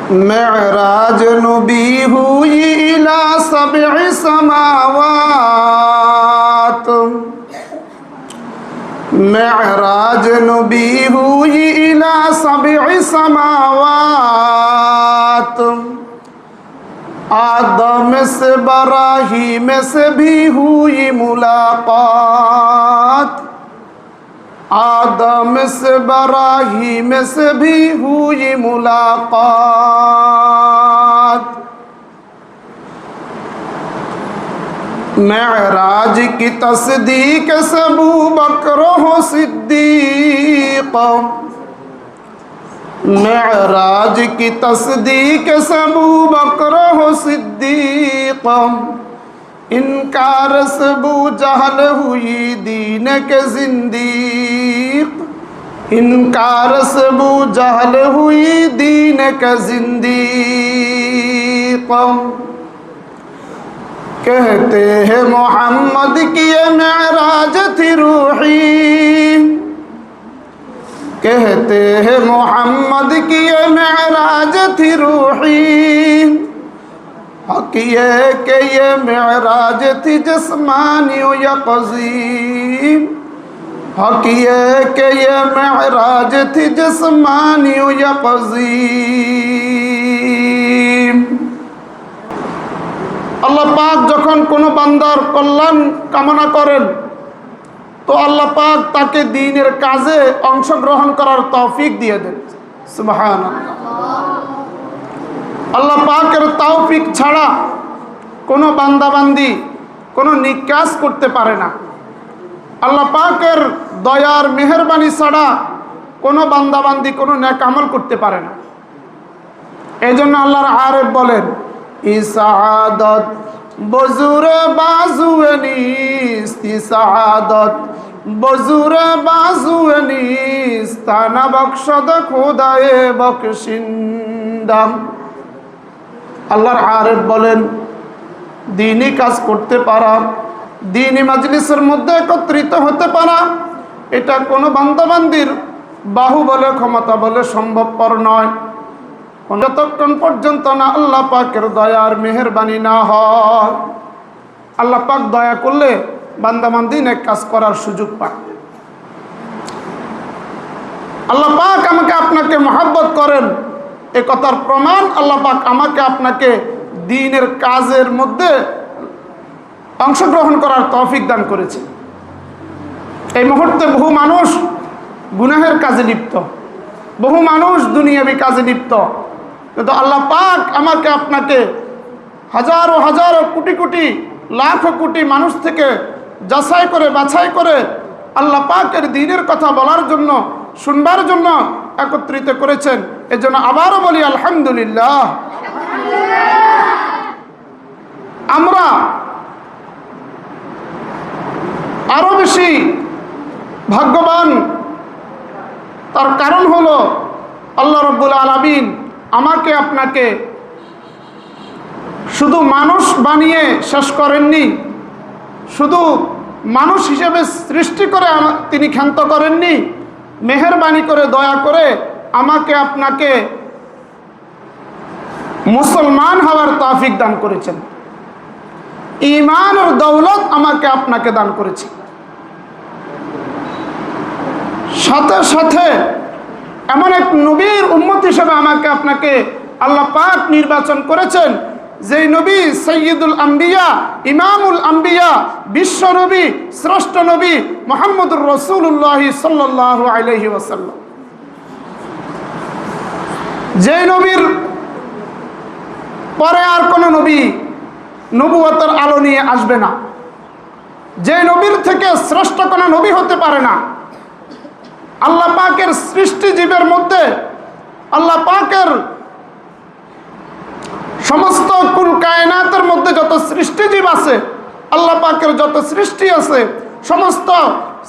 मेराज नबी हुई इला सबअ समावात, मेराज नबी हुई इला सबअ समावात। आदम से इब्राहीम से भी हुई मुलाकात, आदम से इब्राहीम से भी हुई मुलाकात। मेराज की तस्दीक से अबू बकर हो सिद्दीक, मेराज की तस्दीक से अबू बकर हो सिद्दीक। इनकार से अबू जहल हुई दीन के जिंदीक, इनकार से अबू जहल हुई दीन के जिंदीक। कहते हैं मोहम्मद की ये मेराज थी रूही, कहते हैं मोहम्मद की ये मेराज थी रूही। हक ये कि ये मेराज थी जिस्मानी यक़ज़ी, हक ये कि ये मेराज थी जिस्मानी यक़ज़ी। আল্লাহ পাক যখন কোনো বান্দার কল্যাণ কামনা করেন তো আল্লাহ পাক তাকে দ্বীনের কাজে অংশগ্রহণ করার তৌফিক দিয়ে দেন। সুবহানাল্লাহ। আল্লাহ পাকের তৌফিক ছাড়া কোনো বান্দাবান্দি কোনো নেক কাজ করতে পারে না। আল্লাহ পাকের দয়ার মেহেরবানি ছাড়া কোনো বান্দাবান্দি কোনো নেক আমল করতে পারে না। এজন্য আল্লাহর আরেফ বলেন, ইসাআদত বজুরে বাজুয়ে নিস্ত, ইসাআদত বজুরে বাজুয়ে নিস্ত, তানা বখশদ খোদায়ে বখশিন্দাম। আল্লাহর আরেফ বলেন, দ্বীনি কাজ করতে পারা, দ্বীনি মাজলিসের মধ্যে একত্রিত হতে পারা, এটা কোনো বান্দাবান্দির বাহু বলে ক্ষমতা বলে সম্ভবপর নয় যতক্ষণ পর্যন্ত না আল্লাহ পাকের দয়ার মেহেরবানি না হয়। আল্লাহ পাক দয়া করলে বান্দাবান্দি নেক কাজ করার সুযোগ পায়। আল্লাহ পাক আমাকে আপনাকে মহব্বত করেন এ কথার প্রমাণ আল্লাহ পাক আমাকে আপনাকে দ্বীনের কাজের মধ্যে অংশগ্রহণ করার তৌফিক দান করেছে। এই মুহূর্তে বহু মানুষ গুনাহের কাজে লিপ্ত, বহু মানুষ দুনিয়াবি কাজে লিপ্ত, কিন্তু আল্লাহ পাক আমাকে আপনাকে হাজারো হাজারো কোটি কোটি লাখো কোটি মানুষ থেকে যাচাই করে বাছাই করে আল্লাহ পাকের দ্বীনের কথা বলার জন্য শুনবার জন্য একত্রিত করেছেন। এজন্য আবারও বলি আলহামদুলিল্লাহ। আমরা আরো বেশি ভাগ্যবান, তার কারণ হলো আল্লাহ রাব্বুল আলামিন আমাকে আপনাকে শুধু মানুষ বানিয়ে শেষ করেননি, শুধু মানুষ হিসেবে সৃষ্টি করে তিনি ক্ষান্ত করেননি, মেহেরবানি করে দয়া করে আমাকে আপনাকে মুসলমান হওয়ার তৌফিক দান করেছেন। ঈমান ও দৌলত আমাকে আপনাকে দান করেছে। সাথে সাথে এমন এক নবীর উম্মত হিসেবে আমাকে আপনাকে আল্লাহ পাক নির্বাচন করেছেন, যেই নবী সৈয়দুল আম্বিয়া, ইমামুল আম্বিয়া, বিশ্ব নবী, শ্রেষ্ঠ নবী মুহাম্মদুর রাসূলুল্লাহ সাল্লাল্লাহু আলাইহি ওয়াসাল্লাম। যেই নবীর পরে আর কোনো নবী নবুয়তের আলো নিয়ে আসবে না, যে নবীর থেকে শ্রেষ্ঠ কোনো নবী হতে পারে না। আল্লাহ পাকের সৃষ্টি জীবের মধ্যে আল্লাহ পাকের সমস্ত কুল কায়নাতের মধ্যে যত সৃষ্টিজীব আছে, আল্লাহ পাকের যত সৃষ্টি আছে, সমস্ত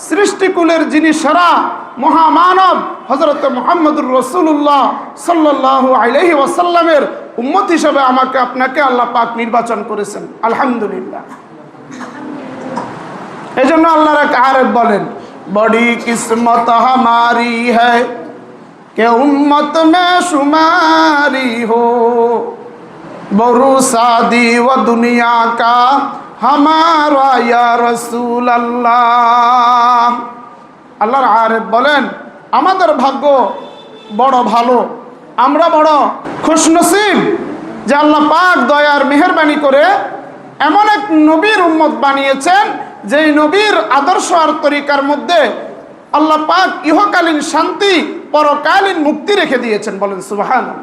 সৃষ্টিকুলের যিনি সেরা মহামানব হযরত মুহাম্মদুর রাসূলুল্লাহ সাল্লাল্লাহু আলাইহি ওয়াসাল্লামের উম্মত হিসেবে আমাকে আপনাকে আল্লাহ পাক নির্বাচন করেছেন। আলহামদুলিল্লাহ। এজন্য আল্লাহর এক আরেফ বলেন, बड़ी किस्मत हमारी है कि उम्मत में शुमारी नहीं हो बरू शादी व दुनिया का हमारा या रसूल अल्लाह। আল্লাহর আরেফ বলেন আমাদের ভাগ্য বড় ভালো, আমরা বড় খুশনসিব যে আল্লাহ পাক দয়ার মেহেরবানি করে এমন এক নবীর উম্মত বানিয়েছেন যেই নবীর আদর্শ আর তরিকার মধ্যে আল্লাহ পাক ইহকালীন শান্তি পরকালীন মুক্তি রেখে দিয়েছেন। বলেন সুবহানাল্লাহ।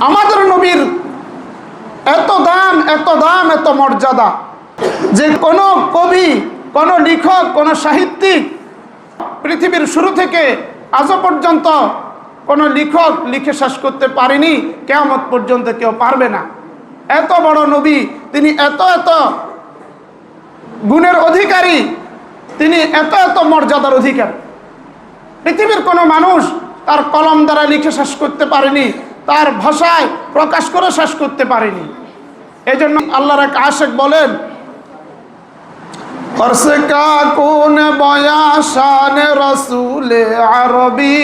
আমাদের নবীর এত দাম, এত দাম, এত মর্যাদা যে কোনো কবি, কোনো লেখক, কোনো সাহিত্যিক পৃথিবীর শুরু থেকে আজ পর্যন্ত কোনো লেখক লিখে শেষ করতে পারেনি, কিয়ামত পর্যন্ত কেউ পারবে না। এত বড় নবী, তিনি এত এত গুণের অধিকারী, তিনি এত এত মর্যাদার অধিকারী। পৃথিবীর কোনো মানুষ তার কলম দ্বারা লিখে শেষ করতে পারেনি, তার ভাষায় প্রকাশ করে শেষ করতে পারেনি। এই জন্য আল্লাহর এক আশিক বলেন कर्स का कौन बया शान रसूल अरबी,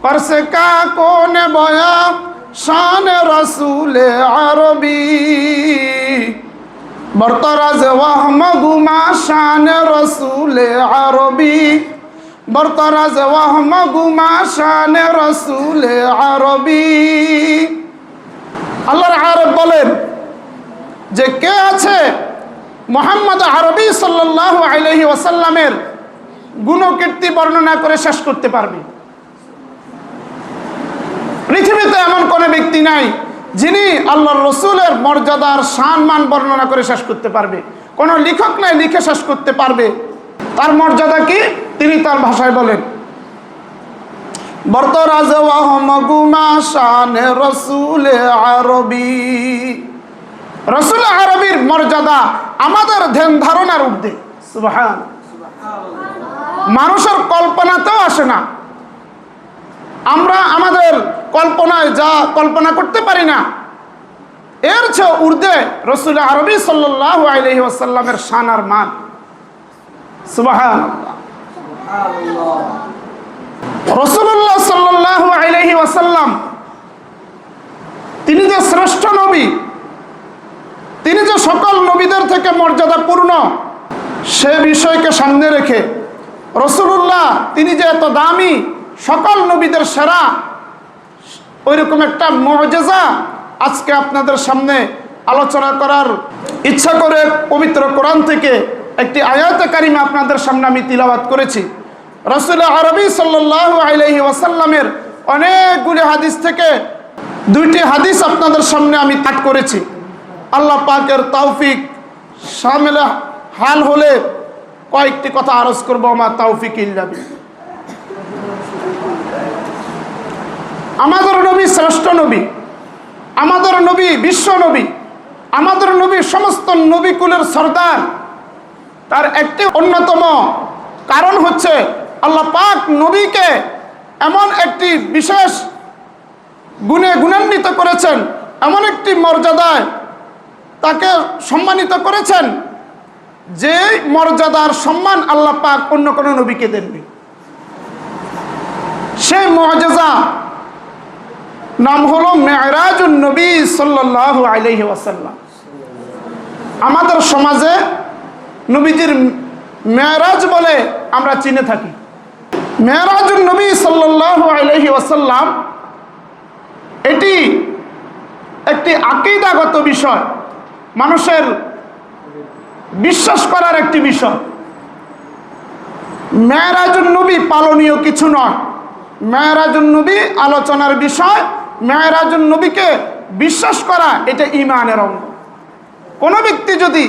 कर्स का कौन बया शान रसूल अरबी, बरतरज वहम गुमा शान रसूल अरबी, बरतरज वहम गुमा शान रसूल अरबी। আল্লাহর আরেফ বলেন যে কে আছে মুহাম্মদ আরবি সাল্লাল্লাহু আলাইহি ওয়াসাল্লামের গুণকীর্তি বর্ণনা করে শেষ করতে পারবে। পৃথিবীতে এমন কোনো ব্যক্তি নাই যিনি আল্লাহর রসুলের মর্যাদার সম্মান বর্ণনা করে শেষ করতে পারবে। কোনো লেখক নাই লিখে শেষ করতে পারবে। তার মর্যাদা কি তিনি তার ভাষায় বলেন বরতরাজ ওয়াহমগুমা শানে রসুল আরবি। রসুল আরবির মর্যাদা আমাদের ধ্যান ধারণার ঊর্ধ্বে। সুবহান, মানুষের কল্পনাতেও আসে না। আমরা আমাদের কল্পনায় যা কল্পনা করতে পারি না এর চেয়ে ঊর্ধ্বে রসুল আরবি সাল্লাল্লাহু আলাইহি ওয়াসাল্লামের শান আর মান। সুবহানাল্লাহ। রাসূলুল্লাহ সাল্লাল্লাহু আলাইহি ওয়াসাল্লাম তিনি যে শ্রেষ্ঠ নবী, তিনি যে সকল নবীদের থেকে মর্যাদাপূর্ণ, সে বিষয়কে সামনে রেখে রাসূলুল্লাহ তিনি যে এত দামি, সকল নবীদের সেরা, ওইরকম একটা মুআজিজা আজকে আপনাদের সামনে আলোচনা করার ইচ্ছা করে পবিত্র কোরআন থেকে একটি আয়াতে কারিমা আপনাদের সামনে আমি তিলাওয়াত করেছি। রাসূল আরবি সাল্লাল্লাহু আলাইহি ওয়াসাল্লামের অনেকগুলি হাদিস থেকে দুইটি হাদিস আপনাদের সামনে আমি পাঠ করেছি। আল্লাহ পাকের তৌফিক শামিল হাল হলে কয়েকটি কথা আরজ করবো। আমার তৌফিক ইল্লা বিল্লাহ। আমাদের নবী শ্রেষ্ঠ নবী, আমাদের নবী বিশ্ব নবী, আমাদের নবী সমস্ত নবী কুলের সর্দার। তার একটি অন্যতম কারণ হচ্ছে আল্লাহ পাক নবীকে এমন একটি বিশেষ গুণে গুণান্বিত করেছেন, এমন একটি মর্যাদায় তাকে সম্মানিত করেছেন যে মর্যাদার সম্মান আল্লাহ পাক অন্য কোনো নবীকে দেননি। সেই মুআজিজা নাম হলো মেরাজুন নবী সাল্লাল্লাহু আলাইহি ওয়াসাল্লাম। আমাদের সমাজে নবীজির মেরাজ বলে আমরা চিনে থাকি। মেরাজুন নবী সাল্লাল্লাহু আলাইহি ওয়াসাল্লাম এটি একটি আকীদাগত বিষয়, মানুষের বিশ্বাস করার একটি বিষয়। মেরাজুন নবী পালনীয় কিছু নয়, মেরাজুন নবী আলোচনার বিষয়। মেরাজুন নবীকে বিশ্বাস করা এটা ঈমানের অঙ্গ। কোনো ব্যক্তি যদি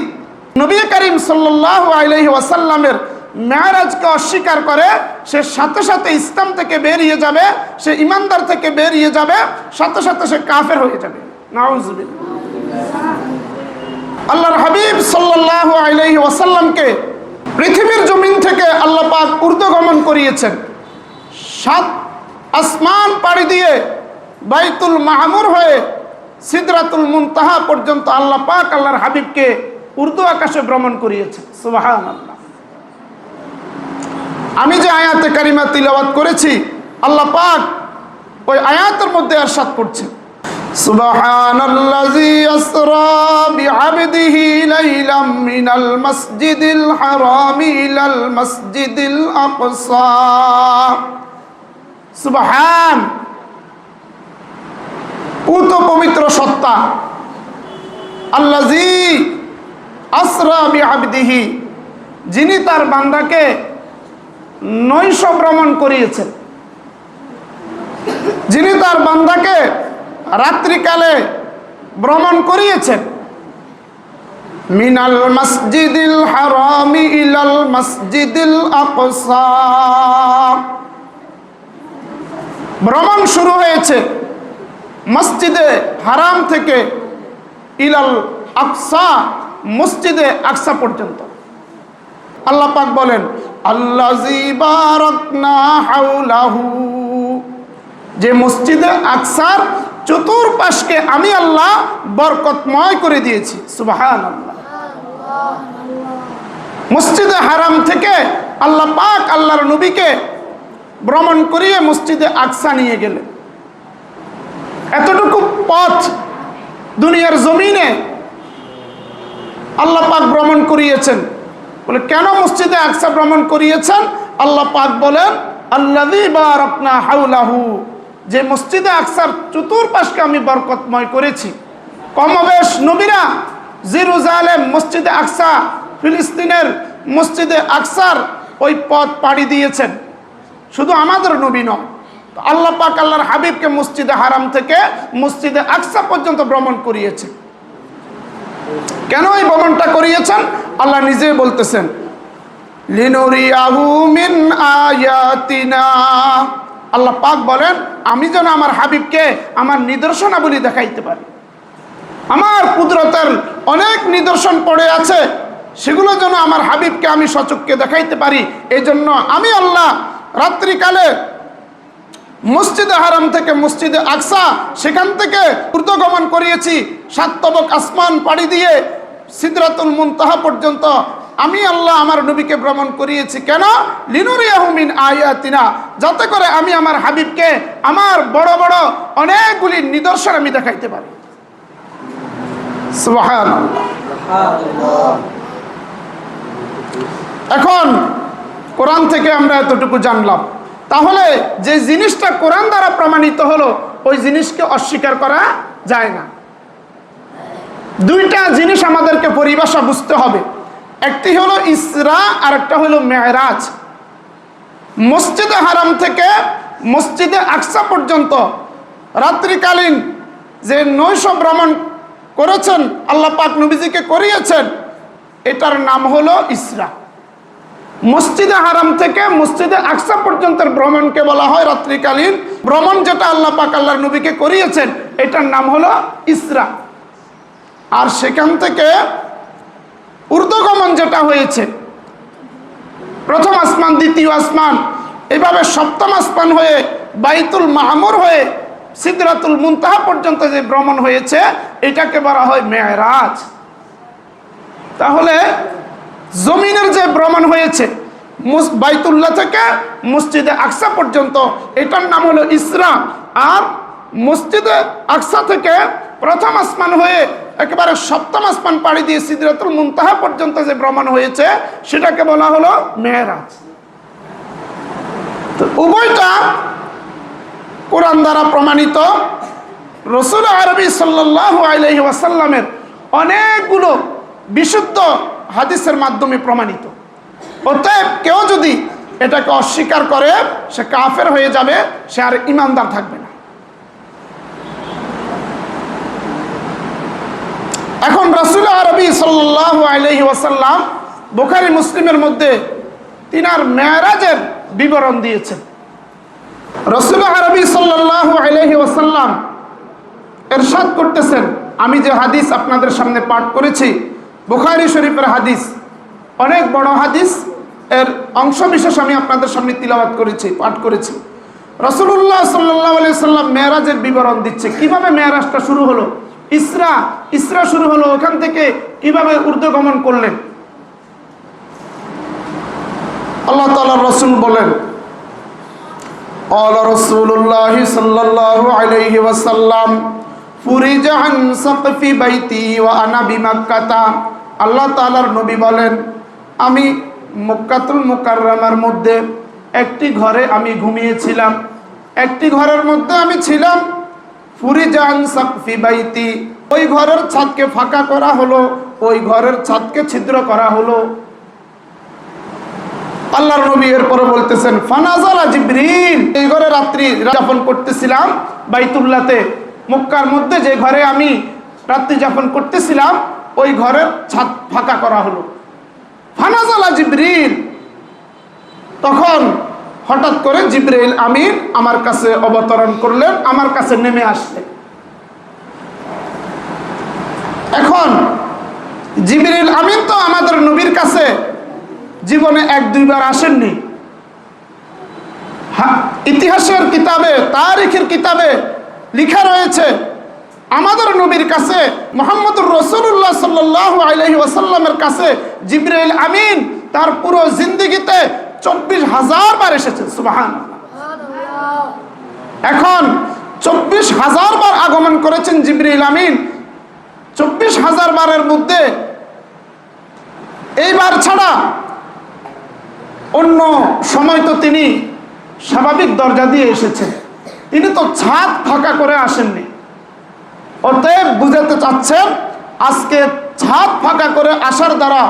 নবী করিম সাল্লাল্লাহু আলাইহি ওয়াসাল্লামের মেরাজকে অস্বীকার করে সে সাথে সাথে ইসলাম থেকে বেরিয়ে যাবে, সে ইমানদার থেকে বেরিয়ে যাবে, সাথে সাথে সে কাফের হয়ে যাবে। নাউজুবিল্লাহ। আল্লাহর হাবিব সাল্লাল্লাহু আলাইহি ওয়াসাল্লামকে পৃথিবীর জমিন থেকে আল্লাহ পাক ঊর্ধ্বগমন করিয়েছেন। 7 আসমান পাড়ি দিয়ে বাইতুল মামুর হয়ে সিদরাতুল মুনতাহা পর্যন্ত আল্লাহ পাক আল্লাহর হাবিবকে উর্দু আকাশে ভ্রমণ করিয়েছেন। সুবহানাল্লাহ। আমি যে আয়াতে কারিমা তিলাওয়াত করেছি আল্লাহ পাক ওই আয়াতের মধ্যে ইরশাদ করছেন, সুবহানাল্লাযী আসরা বিআবদিহি লাইলাম মিনাল মাসজিদিল হারামি ইলাল মাসজিদিল আকসা। সুবহান, পুত পবিত্র সত্তা, আল্লাযী আসরা বিআবদিহি, যিনি তার বান্দাকে নৈশ ভ্রমণ করিয়েছেন, যিনি তার বান্দাকে রাত্রিকালে ভ্রমণ করিয়েছেন, মিনাল মসজিদিল হারামি ইলাল মসজিদিল আকসা। ভ্রমণ শুরু হয়েছে মসজিদে হারাম থেকে ইলাল আকসা, মসজিদে আকসা পর্যন্ত। আল্লাহ পাক বলেন, আল্লাযী বারাকনা হাওলাহু, যে মসজিদে আকসার চতুর্পাশকে আমি আল্লাহ বরকতময় করে দিয়েছি। সুবহানাল্লাহ। মসজিদে হারাম থেকে আল্লাহ পাক আল্লাহর নবীকে ভ্রমণ করিয়ে মসজিদে আকসা নিয়ে গেলেন। এতটুকু পথ দুনিয়ার জমিনে আল্লাহ পাক ভ্রমণ করিয়েছেন। বলে কেন মসজিদে আকসা ভ্রমণ করিয়েছেন? আল্লাহ পাক বলেন, আল্লাযী বারাকনা হাওলাহু, যে মসজিদে আকসার চতুর্পাশকে আমি বরকতময় করেছি। কমবেশ নবীরা জেরুজালেম, মসজিদে আকসা, ফিলিস্তিনের মসজিদে আকসার ওই পথ পাড়ি দিয়েছেন। শুধু আমাদের নবী নয়, আল্লাহ পাক আল্লাহর হাবিবকে মসজিদে হারাম থেকে মসজিদে আকসা পর্যন্ত ভ্রমণ করিয়েছেন। কেন এই ভ্রমণটা করিয়েছেন? আল্লাহ নিজে বলতেছেন, লিনুরিয়াহু মিন আয়াতিনা। আল্লাহ পাক বলেন, আমি যেন আমার হাবিবকে আমার নিদর্শনাবলী দেখাইতে পারি। আমার কুদরতের অনেক নিদর্শন পড়ে আছে, সেগুলো যেন আমার হাবিবকে আমি সচক্ষে দেখাইতে পারি। এই জন্য আমি আল্লাহ রাত্রিকালে মসজিদে হারাম থেকে মসজিদে আকসা, সেখান থেকে ঊর্ধ্বগমন করিয়েছি, 7 তবক আসমান পাড়ি দিয়ে সিদরাতুল মুনতাহা পর্যন্ত আমি আল্লাহ আমার নবীকে ভ্রমণ করিয়েছি। কেন? লিনুরিয়াহু মিন আয়াতিনা, যাতে করে আমি আমার হাবিবকে আমার বড় বড় অনেকগুলি নিদর্শন আমি দেখাইতে পারি। সুবহানাল্লাহ। এখন কোরআন থেকে আমরা এতটুকু জানলাম, তাহলে যে জিনিসটা কোরআন দ্বারা প্রমাণিত হলো ওই জিনিসকে অস্বীকার করা যায় না। দুইটা জিনিস আমাদেরকে পরিভাষা বুঝতে হবে, একটি হলো ইসরা আর একটা হলো মেরাজ। মসজিদে হারাম থেকে মসজিদে আকসা পর্যন্ত রাত্রিকালীন যে নৈশ ভ্রমণ করেছেন আল্লাহ পাক নবীজিকে করিয়েছেন, এটার নাম হলো ইসরা। মসজিদে হারাম থেকে মসজিদে আকসা পর্যন্তের ভ্রমণকে বলা হয় রাত্রিকালীন ভ্রমণ। যেটা আল্লাহ পাক আল্লাহর নবীকে করিয়েছেন এটার নাম হলো ইসরা। আর সেখান থেকে ঊর্ধ্বগমন যেটা হয়েছে, প্রথম আসমান, দ্বিতীয় আসমান, এভাবে সপ্তম আসমান হয়ে বাইতুল মামুর হয়ে সিদরাতুল মুনতাহা পর্যন্ত যে ভ্রমণ হয়েছে এটাকে বলা হয় মেরাজ। তাহলে জমিনের যে ভ্রমণ হয়েছে বাইতুল্লাহ থেকে মসজিদে আকসা পর্যন্ত, এটার নাম হলো ইসরা। আর মসজিদে আকসা থেকে প্রথম আসমান হয়ে একেবারে সপ্তম আসমান পাড়ি দিয়ে সিদরাতুল মুনতাহা পর্যন্ত যে ভ্রমণ হয়েছে সেটাকে বলা হলো মেরাজ। তো উভয়টা কোরআন দ্বারা প্রমাণিত, রাসূল আরবি সাল্লাল্লাহু আলাইহি ওয়াসাল্লামের অনেকগুলো বিশুদ্ধ হাদিসের মাধ্যমে প্রমাণিত। অতএব কেউ যদি এটাকে অস্বীকার করে সে কাফের হয়ে যাবে, সে আর ঈমানদার থাকবে না। এখন রাসূল আরবি সাল্লাল্লাহু আলাইহি ওয়াসাল্লাম বুখারী মুসলিমের মধ্যে তিনার মেরাজের বিবরণ দিয়েছেন। রাসূল আরবি সাল্লাল্লাহু আলাইহি ওয়াসাল্লাম ইরশাদ করতেছেন, আমি যে হাদিস আপনাদের সামনে পাঠ করেছি বুখারী শরীফের হাদিস, অনেক বড় হাদিস, এর অংশ বিশেষ আমি আপনাদের সামনে তিলাওয়াত করেছি, পাঠ করেছি। রাসূলুল্লাহ সাল্লাল্লাহু আলাইহি ওয়াসাল্লাম মেরাজের বিবরণ দিচ্ছে, কিভাবে মেরাজটা শুরু হলো, ইসরা শুরু হলো, ওখান থেকে কিভাবে ঊর্ধ্বগমন করলেন। আল্লাহ তাআলার রাসূল বলেন, قال رسول الله صلى الله عليه وسلم فرج عن سقف بيتي وأنا بمكة আল্লাহ তাআলার নবী বলেন, আমি মক্কাতুল মুকাররমার মধ্যে একটি ঘরে আমি ঘুমিয়েছিলাম, একটি ঘরের মধ্যে আমি ছিলাম। ফুরিজা আন সাকফি বাইতি, ওই ঘরের ছাদকে ফাঁকা করা হলো, ওই ঘরের ছাদকে ছিদ্র করা হলো। আল্লাহর নবী এরপরে বলতেছেন, ফানাজালা জিবরিল, এই ঘরে রাত্রি যাপন করতেছিলাম বাইতুল্লাহতে, মক্কার মধ্যে যে ঘরে আমি রাত্রি যাপন করতেছিলাম ওই ঘরের ছাদ ফাঁকা করা হলো। ফানাজালা জিবরিল, তখন হঠাৎ করে জিবরিল আমিন আমার কাছে অবতরণ করলেন, আমার কাছে নেমে আসলেন। এখন জিবরিল আমিন তো আমাদের নবীর কাছে জীবনে এক দুইবার আসেননি। ইতিহাসের কিতাবে, তারিখের কিতাবে লেখা রয়েছে আমাদের নবীর কাছে মুহাম্মদুর রাসূলুল্লাহ সাল্লাল্লাহু আলাইহি ওয়াসাল্লামের কাছে জিবরিল আমিন তার পুরো জিন্দেগিতে 24,000 বার এসেছেন। সুবহানাল্লাহ। এখন 24,000 বার আগমন করেছেন জিবরিল আমিন। 24,000 বারের মধ্যে এইবার ছাড়া অন্য সময় তো তিনি স্বাভাবিক দরজা দিয়ে এসেছেন, তিনি তো ছাদ ফাঁকা করে আসেননি। অতএব বুঝাতে চাচ্ছেন আজকে ছাদ ফাঁকা করে আসার দ্বারা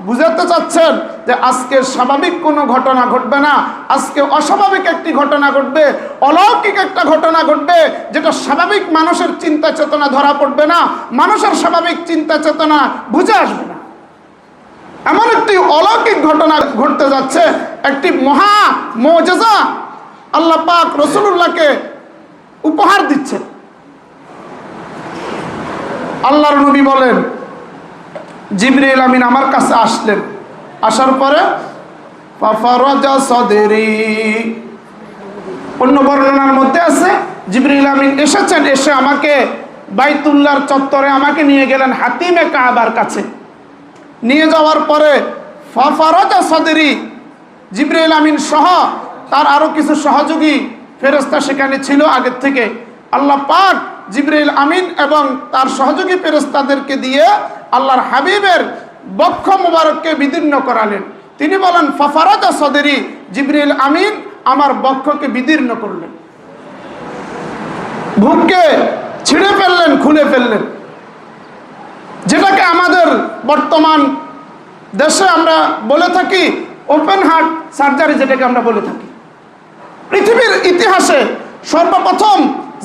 বুঝাতে চাচ্ছেন যে আজকে স্বাভাবিক কোনো ঘটনা ঘটবে না, আজকে অস্বাভাবিক একটি ঘটনা ঘটবে, অলৌকিক একটা ঘটনা ঘটবে, যেটা স্বাভাবিক মানুষের চিন্তা চেতনা ধরা পড়বে না, মানুষের স্বাভাবিক চিন্তা চেতনা বুঝে আসবে না। এমন একটি অলৌকিক ঘটনা ঘটতে যাচ্ছে, একটি মহা মুজিজা আল্লাহ পাক রাসূলুল্লাহকে উপহার দিচ্ছেন। আল্লাহর নবী বলেন, জিবরিল আমিন আমার কাছে আসলেন, আসার পরে ফাফারাজা সাদরি, অন্য বর্ণনার মধ্যে আছে জিবরিল আমিন এসেছেন, এসে আমাকে বাইতুল্লাহর চত্বরে আমাকে নিয়ে গেলেন হাতিমে কাবার কাছে। নিয়ে যাওয়ার পরে ফাফারাজা সাদরি, জিবরিল আমিন সহ তার আরো কিছু সহযোগী ফেরেশতা সেখানে ছিল আগের থেকে। আল্লাহ পাক জিবরিল আমিন এবং তার সহযোগী ফেরেশতাদেরকে দিয়ে আল্লাহর হাবিবের বক্ষ মুবারককে বিদীর্ণ করালেন। তিনি বলেন, ফাফারাজা সাদরি, জিবরিল আমিন আমার বক্ষকে বিদীর্ণ করলেন, বুককে ছিঁড়ে ফেললেন, খুলে ফেললেন। যেটাকে আমাদের বর্তমান দেশে আমরা বলে থাকি ওপেন হার্ট সার্জারি, যেটাকে আমরা বলে থাকি। পৃথিবীর ইতিহাসে সর্বপ্রথম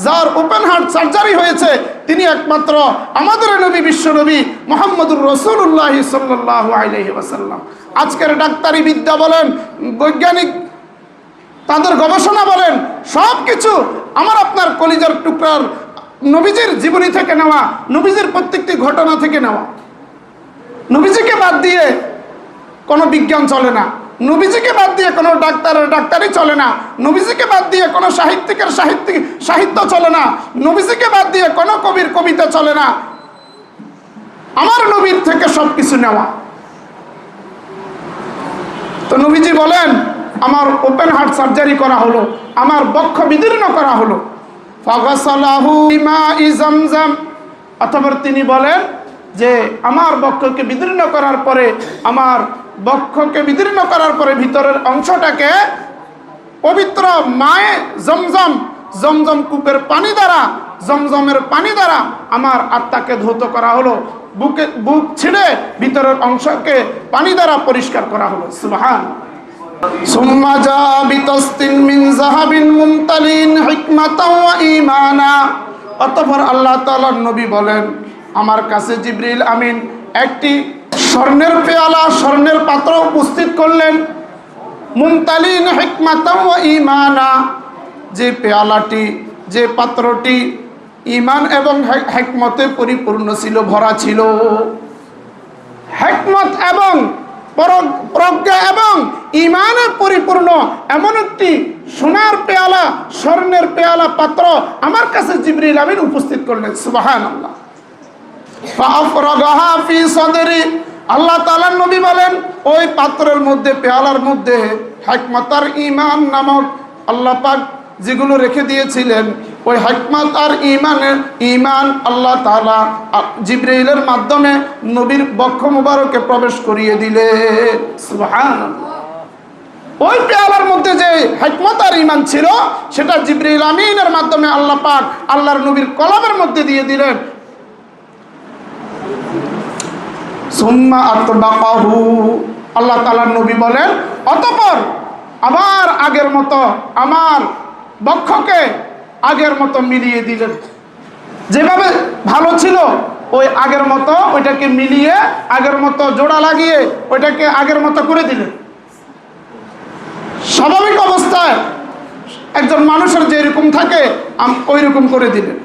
যার ওপেন হার্ট সার্জারি হয়েছে তিনি একমাত্র আমাদের নবী, বিশ্ব নবী মুহাম্মদুর রাসূলুল্লাহ সাল্লাল্লাহু আলাইহি ওয়াসাল্লাম। আজকের ডাক্তারি বিদ্যা বলেন, বৈজ্ঞানিক তাদের গবেষণা বলেন, সব কিছু আমার আপনার কলিজার টুকরার নবীজির জীবনী থেকে নেওয়া, নবীজির প্রত্যেকটি ঘটনা থেকে নেওয়া। নবীজিকে বাদ দিয়ে কোনো বিজ্ঞান চলে না, নবীজিকে বাদ দিয়ে কোনো ডাক্তারের ডাক্তারি চলে না, নবীজিকে বাদ দিয়ে কোনো সাহিত্যিকের সাহিত্য চলে না, নবীজিকে বাদ দিয়ে কোনো কবির কবিতা চলে না। আমার নবীর থেকে সবকিছু নেওয়া। তো নবীজি বলেন, আমার ওপেন হার্ট সার্জারি করা হলো, আমার বক্ষ বিদীর্ণ করা হলো। ফাগাসালাহু বিমাই জামজাম, অথবা তিনি বলেন যে আমার বক্ষকে বিদীর্ণ করার পরে, আমার বক্ষকে বিদীর্ণ করার পরে ভিতরের অংশটাকে পবিত্র মায়ে জমজম, জমজম কূপের পানি দ্বারা, জমজমের পানি দ্বারা আমার আত্মাকে ধৌত করা হলো, বুক ছিঁড়ে ভিতরের অংশকে পানি দ্বারা পরিষ্কার করা হলো। সুবহান। সুম্মা জা বিতাসতিন মিন যাহাবিন মুমতালিন হিকমাতাও ওয়া ঈমানা, অতঃপর আল্লাহ তাআলার নবী বলেন, আমার কাছে জিবরিল আমিন একটি স্বর্ণের পেয়ালা, স্বর্ণের পাত্র উপস্থিত করলেন। মুমতালিন হিকমাতাও ওয়া ঈমানা, যে পেয়ালাটি, যে পাত্রটি ঈমান এবং হিকমতে পরিপূর্ণ ছিল, ভরা ছিল। হিকমত এবং প্রজ্ঞা এবং ঈমানে পরিপূর্ণ এমন একটি সোনার পেয়ালা, স্বর্ণের পেয়ালা পাত্র আমার কাছে জিবরিল আমিন উপস্থিত করলেন। সুবহানাল্লাহ। ফাআফরাগাহা ফি সাদরি, আল্লাহ তাআলার নবী বলেন, ওই পাত্রের মধ্যে, পেয়ালার মধ্যে হিকমত আর ঈমান নামক আল্লাহ পাক যেগুলো রেখে দিয়েছিলেন, ওই হিকমত আর ঈমান আল্লাহ তাআলা জিবরাইলের মাধ্যমে নবীর বক্ষ মুবারকে প্রবেশ করিয়ে দিলেন। সুবহানাল্লাহ। ওই পেয়ালার মধ্যে যে হিকমত আর ঈমান ছিল, সেটা জিবরাইল আমিনের মাধ্যমে আল্লাহ পাক আল্লাহর নবীর কলবের মধ্যে দিয়ে দিলেন। সুম্মা আতবাকাহু, আল্লাহ তাআলার নবী বলেন, অতঃপর আবার আগের মতো আমার বক্ষকে আগের মতো মিলিয়ে দিলেন। যেভাবে ভালো ছিল ওই আগের মতো ওইটাকে মিলিয়ে আগের মতো জোড়া লাগিয়ে ওইটাকে আগের মতো করে দিলেন। স্বাভাবিক অবস্থায় একজন মানুষের যে এরকম থাকে ওই রকম করে দিলেন।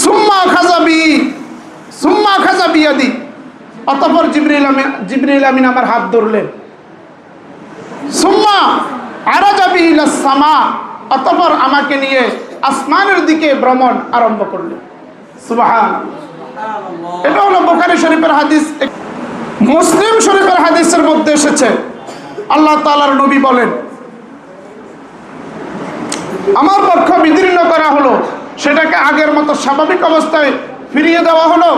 সুম্মা খাজা বিয়াদি, অতঃপর জিবরিল আমিন আমার হাত ধরলেন। সুম্মা আরাজা বিহি ইলাস সামা, অতঃপর আমাকে নিয়ে আসমানের দিকে ভ্রমণ আরম্ভ করলেন। সুবহানাল্লাহ। এটা হলো বুখারী শরীফের হাদিস। মুসলিম শরীফের হাদিসের মধ্যে এসেছে, আল্লাহ তাআলার নবী বলেন, আমার বক্ষ বিদীর্ণ করা হলো, সেটাকে আগের মতো স্বাভাবিক অবস্থায় ফিরিয়ে দেওয়া হলো।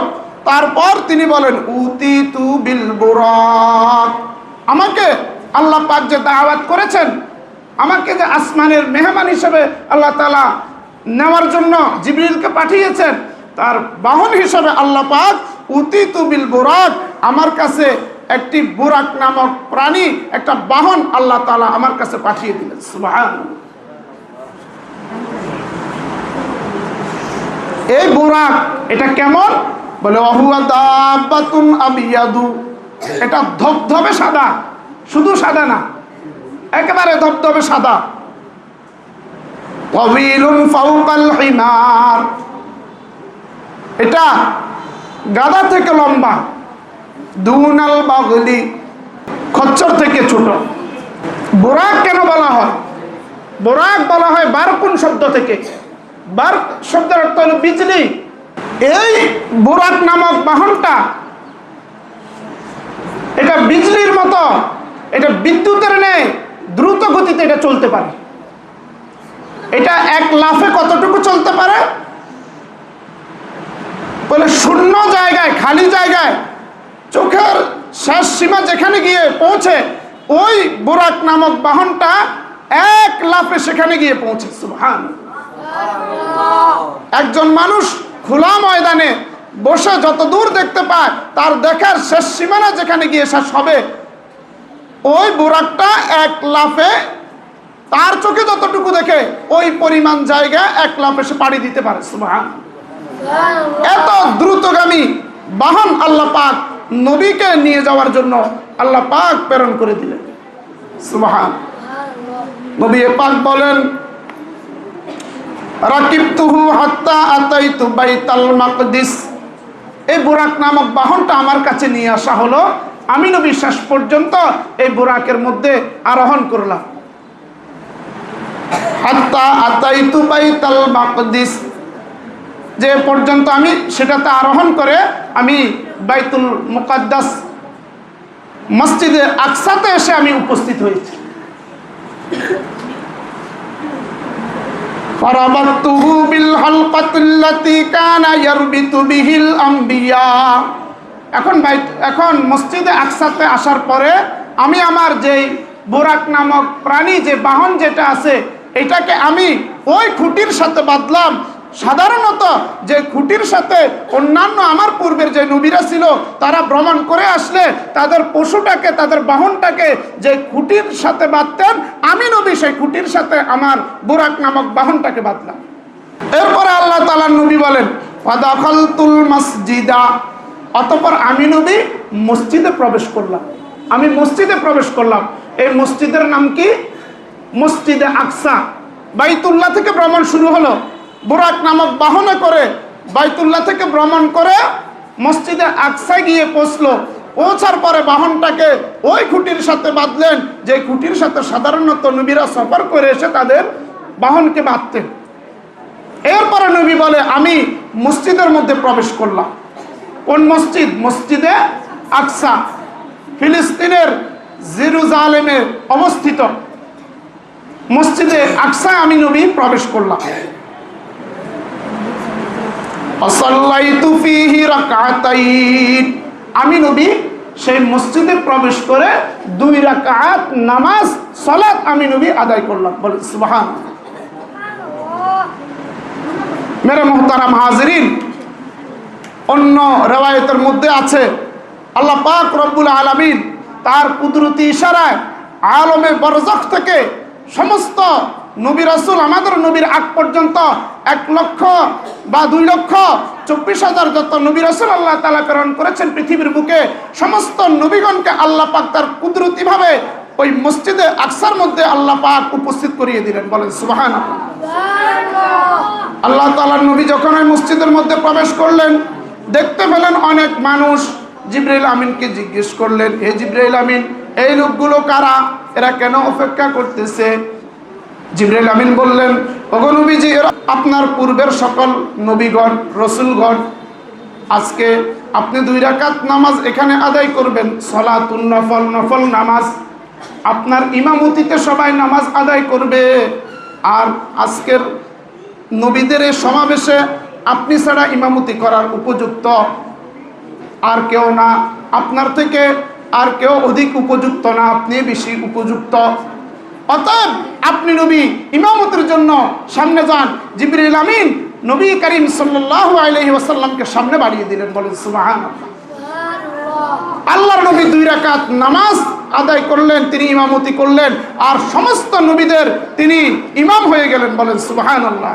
তারপর তিনি বলেন, উতিতু বিল বুরাক, আমাকে আল্লাহ পাক যে দাওয়াত করেছেন, আমাকে যে আসমানের মেহমান হিসেবে আল্লাহ তাআলা নেওয়ার জন্য জিবরিলকে পাঠিয়েছেন, তার বাহন হিসেবে আল্লাহ পাক উতিতু বিল বুরাক, আমার কাছে একটি বুরাক নামক প্রাণী, একটা বাহন আল্লাহ তাআলা আমার কাছে পাঠিয়ে দিলেন। সুবহানাল্লাহ। এই বুরাক এটা কেমন? বলে ওয়াহুয়া দাব্বাতুন আবিয়াদু, এটা ধবধবে সাদা, শুধু সাদা না, একেবারে ধবধবে সাদা। তাওয়ীলুন ফাওকাল হিমার, এটা গাধা থেকে লম্বা। দুনাল বাগলি, খচ্চর থেকে ছোট। বুরাক কেন বলা হয়? বুরাক বলা হয় বারকুন শব্দ থেকে। বারক শব্দের অর্থ হলো বিজলি। এই বুরাক নামক বাহনটা এটা বিজলির মতো, এটা বিদ্যুতের ন্যায় দ্রুত গতিতে এটা চলতে পারে। এটা এক লাফে কতটুকু চলতে পারে? বলে শূন্য জায়গায়, খালি জায়গায়, চোখের শেষ সীমা যেখানে গিয়ে পৌঁছে, ওই বুরাক নামক বাহনটা এক লাফে সেখানে গিয়ে পৌঁছে। সুবহানাল্লাহ। একজন মানুষ খোলা ময়দানে বসে যত দূর দেখতে পায়, তার দেখার শেষ সীমানা যেখানে গিয়ে শেষ হবে, ওই বুরাকটা এক লাফে তার চোখে যতটুকু দেখে ওই পরিমাণ জায়গা এক লাফে সে পাড়ি দিতে পারে। সুবহানাল্লাহ। এত দ্রুতগামী বাহন আল্লাহ পাক নবীকে নিয়ে যাওয়ার জন্য আল্লাহ পাক প্রেরণ করে দিলেন। সুবহানাল্লাহ। নবী পাক বলেন, রাকিবতুহু হাত্তা আতাইতু বাইতাল মাকদিস, এই বুরাক নামক বাহনটা আমার কাছে নিয়ে আসা হলো, আমি নবী শেষ পর্যন্ত এই বুরাকের মধ্যে আরোহণ করলাম। হাত্তা আতাইতু বাইতাল মাকদিস, যে পর্যন্ত আমি সেটাতে আরোহণ করে আমি বাইতুল মুকাদ্দাস মসজিদে আকসাতে এসে আমি উপস্থিত হয়েছি। ফারাবাতুহু বিল হালকাতিল্লাতী কানা ইয়ারবিতু বিহিল আম্বিয়া, এখন মসজিদে আকসাতে আসার পরে আমি আমার যেই বুরাক নামক প্রাণী, যে বাহন যেটা আছে, এটাকে আমি ওই খুঁটির সাথে বাঁধলাম। সাধারণত যে খুঁটির সাথে অন্যান্য আমার পূর্বের যে নবীরা ছিল, তারা ভ্রমণ করে আসলে তাদের পশুটাকে, তাদের বাহনটাকে যে খুঁটির সাথে বাঁধতেন, আমি নবী সেই খুঁটির সাথে আমার বুরাক নামক বাহনটাকে বাঁধলাম। এরপরে আল্লাহ তাআলা নবী বলেন, ফাদাখালতুল মাসজিদা, অতঃপর আমি নবী মসজিদে প্রবেশ করলাম। আমি মসজিদে প্রবেশ করলাম। এই মসজিদের নাম কি? মসজিদে আকসা। বাইতুল্লাহ থেকে ভ্রমণ শুরু হলো, বুরাক নামক বাহনে করে বাইতুল্লাহ থেকে ভ্রমণ করে মসজিদে আকসায় গিয়ে পৌঁছলো। পৌঁছার পরে বাহনটাকে ওই খুঁটির সাথে বাঁধলেন, যে খুঁটির সাথে সাধারণত নবীরা সফর করে এসে তাদের বাহনকে বাঁধতেন। এরপরে নবী বলে, আমি মসজিদের মধ্যে প্রবেশ করলাম। কোন মসজিদ? মসজিদে আকসা, ফিলিস্তিনের জেরুজালেমে অবস্থিত। মসজিদে আকসায় আমি নবী প্রবেশ করলাম। আসাল্লাইতু ফীহি রাকাতাইন, আমি নবী সেই মসজিদে প্রবেশ করে 2 রাকাত নামাজ সালাত আমি নবী আদায় করলাম। বলেন সুবহানাল্লাহ। মেরে মুহতারাম হাজিরিন, অন্য রিওয়ায়াতের মধ্যে আছে আল্লাহ পাক রব্বুল আলামিন তার কুদরতি ইশারায় আলমে বরজখ থেকে সমস্ত নবী রাসূল, আমাদের নবীর আগ পর্যন্ত 1,02,24,000 যত নবী রাসূল আল্লাহ তাআলা প্রেরণ করেছেন পৃথিবীর বুকে, সমস্ত নবীগণকে আল্লাহ পাক তার কুদরতি ভাবে ওই মসজিদে আকসার মধ্যে আল্লাহ পাক উপস্থিত করিয়ে দিলেন। বলেন সুবহানাল্লাহ। আল্লাহ তাআলার নবী যখন ওই মসজিদের মধ্যে প্রবেশ করলেন, দেখতে পেলেন অনেক মানুষ। জিবরাইল আমিনকে জিজ্ঞেস করলেন, হে জিবরাইল আমিন, এই লোকগুলো কারা? এরা কেন অপেক্ষা করতেছে? জিবরাইল আমিন বললেন, ওগো নবীজি, এরা আপনার পূর্বের সকল নবীগণ, রসুলগণ। আজকে আপনি 2 রাকাত নামাজ এখানে আদায় করবেন, সলাতুন নফল, নফল নামাজ। আপনার ইমামতিতে সবাই নামাজ আদায় করবে। আর আজকের নবীদের এই সমাবেশে আপনি ছাড়া ইমামতি করার উপযুক্ত আর কেউ না, আপনার থেকে আর কেউ অধিক উপযুক্ত না, আপনি বেশি উপযুক্ত। অতএব আপনি নবী ইমামতের জন্য সামনে যান। জিবরিল আমিন নবী করিম সাল্লাল্লাহু আলাইহি ওয়াসাল্লামকে সামনে বাড়িয়ে দিলেন। বলেন সুবহানাল্লাহ। আল্লাহর নবী 2 রাকাত নামাজ আদায় করলেন, তিনি ইমামতি করলেন, আর সমস্ত নবীদের তিনি ইমাম হয়ে গেলেন। বলেন সুবহানাল্লাহ।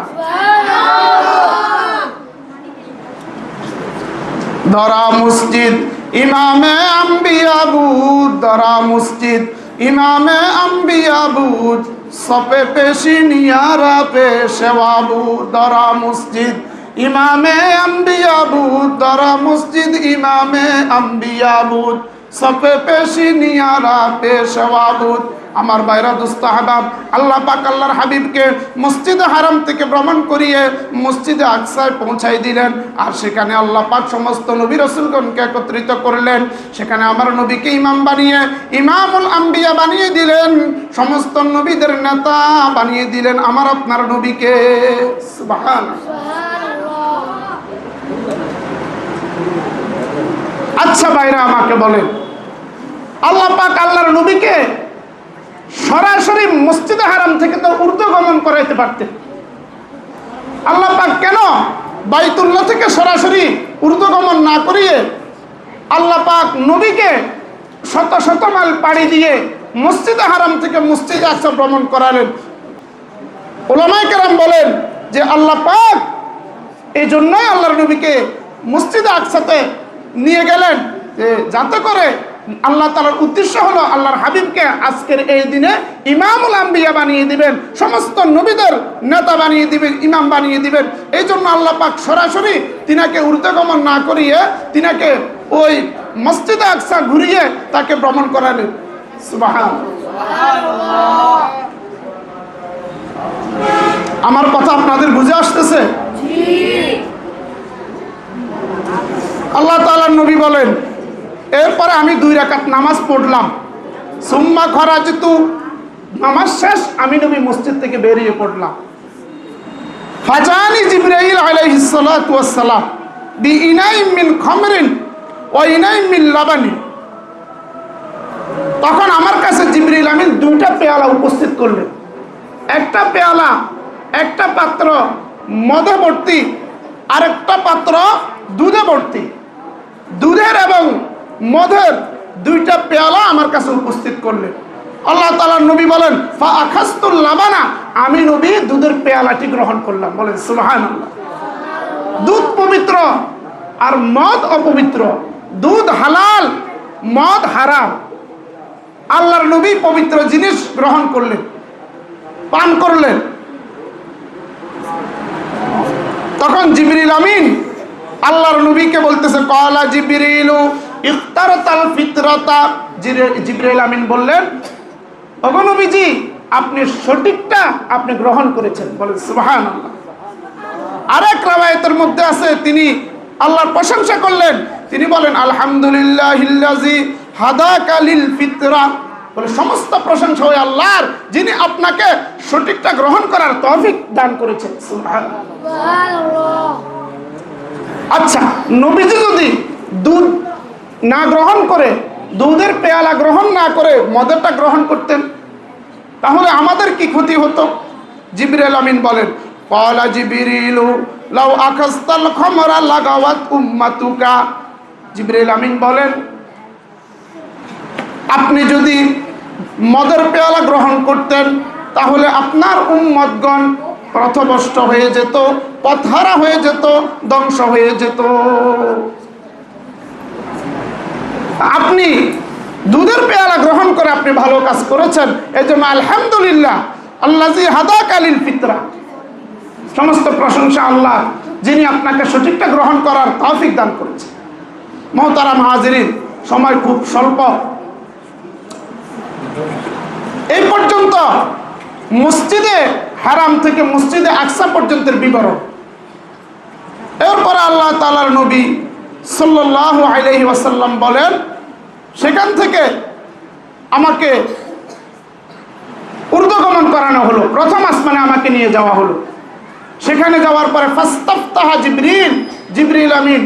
ধরা মসজিদ ইমামে আম্বিয়া বুদ, ধরা মসজিদ ইমামে আম্বিয়া বুদ, সপে পেশি নিয়ারা পেশওয়া বুদ। ধরা মসজিদ ইমামে আম্বিয়া বুদ, ধরা মসজিদ ইমামে আম্বিয়া বুদ, সপে পেশি নিয়ারা পেশওয়া বুদ। আমার বাইরা দুস্ত হাবাব, আল্লাহ পাক আল্লাহর হাবিবকে মসজিদে হারাম থেকে ভ্রমণ করিয়ে মসজিদে আকসায় পৌঁছাই দিলেন। আর সেখানে আল্লাহ পাক সমস্ত নবী রাসূলগণকে একত্রিত করলেন। সেখানে আমার নবীকে ইমাম বানিয়ে ইমামুল আম্বিয়া বানিয়ে দিলেন, সমস্ত নবীদের নেতা বানিয়ে দিলেন আমার আপনার নবীকে। সুবহানাল্লাহ। আচ্ছা ভাইরা, আমাকে বলেন, আল্লাহ পাক আল্লাহর নবীকে সরাসরি মসজিদে হারাম থেকে তো ঊর্ধ্বগমন করাইতে পারতেন। আল্লাহ পাক কেন বাইতুল্লাহ থেকে সরাসরি ঊর্ধ্বগমন না করিয়ে আল্লাহ পাক নবীকে শত শত মাইল পাড়ি দিয়ে মসজিদে হারাম থেকে মসজিদে আকসা ভ্রমণ করালেন? উলামায়ে কেরাম বলেন যে আল্লাহ পাক এই জন্যই আল্লাহর নবীকে মসজিদে আকসাতে নিয়ে গেলেন, যাতে করে আল্লাহ তাআলার উদ্দেশ্য হলো আল্লাহর হাবিবকে আজকের এই দিনে ইমামুল আম্বিয়া বানিয়ে দিবেন, সমস্ত নবীদের নেতা বানিয়ে দিবেন, ইমাম বানিয়ে দিবেন। এই জন্য আল্লাহ পাক সরাসরি তিনাকে ঊর্ধ্বগমন না করিয়ে তিনাকে ওই মসজিদে আকসা ঘুরিয়ে তাকে ভ্রমণ করালেন। সুবহানাল্লাহ। আমার কথা আপনাদের বুঝে আসতেছে? আল্লাহ তাআলার নবী বলেন, এরপরে আমি 2 রাকাত নামাজ পড়লাম, সুম্মা খরাজতু, নামাজ শেষ, আমি নবী মসজিদ থেকে বেরিয়ে পড়লাম। ফাজানি জিবরাইল আলাইহিস সালাতু ওয়াস সালাম বিইনাইম মিন খামরিন ওয়া ইনাইম মিন লাবানি। তখন আমার কাছে জিবরাইল আমিন 2টা পেয়ালা উপস্থিত করলেন। একটা পেয়ালা, একটা পাত্র মদে ভর্তি, আরেকটা পাত্র দুধে ভর্তি। দুধের এবং মদের 2টা পেয়ালা আমার কাছে উপস্থিত করলেন। আল্লাহ তাআলার নবী বলেন, ফা আখাসতুল লাবানা, আমি নবী দুধের পেয়ালাটি গ্রহণ করলাম। বলেন সুবহানাল্লাহ। দুধ পবিত্র আর মদ অপবিত্র, দুধ হালাল, মদ হারাম। আল্লাহর নবী পবিত্র জিনিস গ্রহণ করলেন, পান করলেন। তখন জিবরিল আমিন আল্লাহর নবীকে বলতেছে, ক্বালা জিবরিলু ইখতারাতাল ফিতরাতা। জিবরাইল আমিন বললেন, ওগো নবীজি, আপনি সঠিকটা আপনি গ্রহণ করেছেন। বলেন সুবহানাল্লাহ। আরেক riwayতের মধ্যে আছে তিনি আল্লাহর প্রশংসা করলেন। তিনি বলেন, আলহামদুলিল্লাহিল্লাযী হাদাকা লিল ফিতরা বলে সমস্ত প্রশংসা ওই আল্লাহর, যিনি আপনাকে সঠিকটা গ্রহণ করার তৌফিক দান করেছেন। সুবহানাল্লাহ। আচ্ছা, নবীজি যদি দুধ না গ্রহণ করে, দুধের পেয়ালা গ্রহণ না করে মদেরটা গ্রহণ করতেন, তাহলে আমাদের কি ক্ষতি হতো? জিবরিল আমিন বলেন, ক্বালা জিবরিলু লাউ আকাস্তাল খামরা লাগাওয়াত উম্মাতুকা। জিবরিল আমিন বলেন, আপনি যদি মদের পেয়ালা গ্রহণ করতেন তাহলে আপনার উম্মতগণ পথভ্রষ্ট হয়ে যেত, পথহারা হয়ে যেত, ধ্বংস হয়ে যেত। আপনি দুধের পেয়ালা গ্রহণ করে আপনি ভালো কাজ করেছেন, এই জন্য আলহামদুলিল্লাহ আল্লাযী হাদাকা লিল ফিতরা। সমস্ত প্রশংসা আল্লাহ, যিনি আপনাকে সঠিকটা গ্রহণ করার তৌফিক দান করেছেন। মুহতারাম হাজিরিন, সময় খুব স্বল্প। এই পর্যন্ত মসজিদে হারাম থেকে মসজিদে আকসা পর্যন্তের বিবরণ। এরপরে আল্লাহ তাআলার নবী সাল্লাল্লাহু আলাইহি ওয়াসাল্লাম বলেন, সেখান থেকে আমাকে ঊর্ধ্বগমন করানো হলো, প্রথম আসমানে আমাকে নিয়ে যাওয়া হলো। সেখানে যাওয়ার পরে ফাস্তাফতাহা জিবরিল, জিবরিল আমিন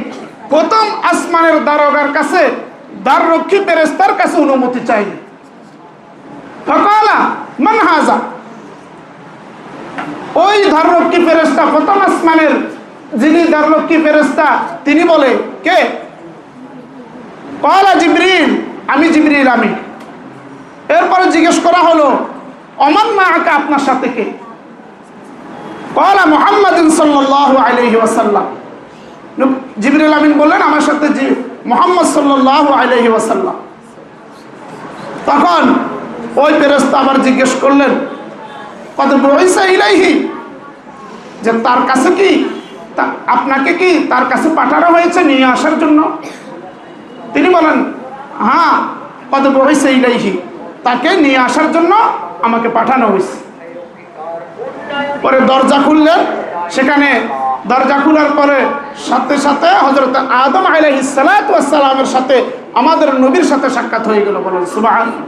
প্রথম আসমানের দারোগার কাছে, দ্বাররক্ষী ফেরেশতার কাছে অনুমতি চাইলেন। ফাকালা মান হাযা, ওই দ্বাররক্ষী ফেরেশতা, প্রথম আসমানের যিনি দ্বাররক্ষী ফেরেশতা, তিনি বলে, কে? ক্বালা জিবরিল, আমি জিবরিল আমিন। এরপরে জিজ্ঞেস করা হলো, অমান মাআকা, আপনার সাথে কে? ক্বালা মুহাম্মাদুন সাল্লাল্লাহু আলাইহি ওয়াসাল্লাম। জিবরিল আমিন বললেন, আমার সাথে মুহাম্মদ সাল্লাল্লাহু আলাইহি ওয়াসাল্লাম। তখন ওই ফেরেশতা আবার জিজ্ঞেস করলেন, কদ বুইসা ইলাইহি, যে তার কাছে কি, আপনাকে কি তার কাছে পাঠানো হয়েছে নিয়ে আসার জন্য? তিনি বলেন, হ্যাঁ, কদ বুইসা ইলাইহি, তাকে নিয়ে আসার জন্য আমাকে পাঠানো হয়েছে। পরে দরজা খুললেন, সেখানে দরজা খোলার পরে সাথে সাথে হযরত আদম আলাইহিস সালাতু ওয়াস সালামের সাথে আমাদের নবীর সাথে সাক্ষাৎ হয়ে গেল। বলেন সুবহানাল্লাহ।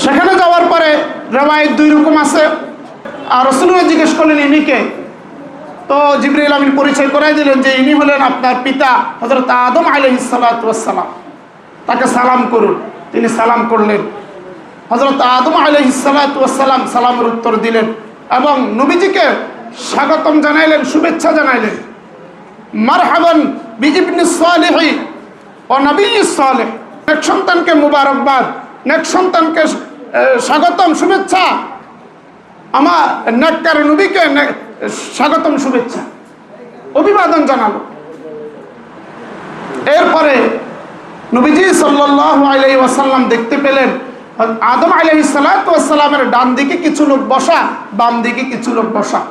সেখানে যাওয়ার পরে রিওয়ায়াত দুই রকম আছে। আর রাসূলুল্লাহ জিজ্ঞেস করলেন, ইনি কে? তো জিবরিল আমিন পরিচয় করাই দিলেন যে ইনি হলেন আপনার পিতা হযরত আদম আলাইহিস সালাতু ওয়াস সালাম, তাকে সালাম করুন। তিনি সালাম করলেন। হযরত আদম আলাইহিস সালাতু ওয়াস সালাম সালামের উত্তর দিলেন এবং নবীজিকে স্বাগতম জানাইলেন, শুভেচ্ছা জানাইলেন। মারহাবান বিইবনিস সালিহ ও নবিয়্যিস সালিহ, নেক সন্তানকে মুবারকবাদ, নেক সন্তানকে স্বাগতম, শুভেচ্ছা। আমার নেককার নবীকে স্বাগতম, শুভেচ্ছা, অভিবাদন জানালো। এরপরে নবীজি সাল্লাল্লাহু আলাইহি ওয়াসাল্লাম দেখতে পেলেন আদম আলাইহিস সালাতু ওয়াস সালামের ডান দিকে কিছু লোক বসা, বাম দিকে কিছু লোক বসা।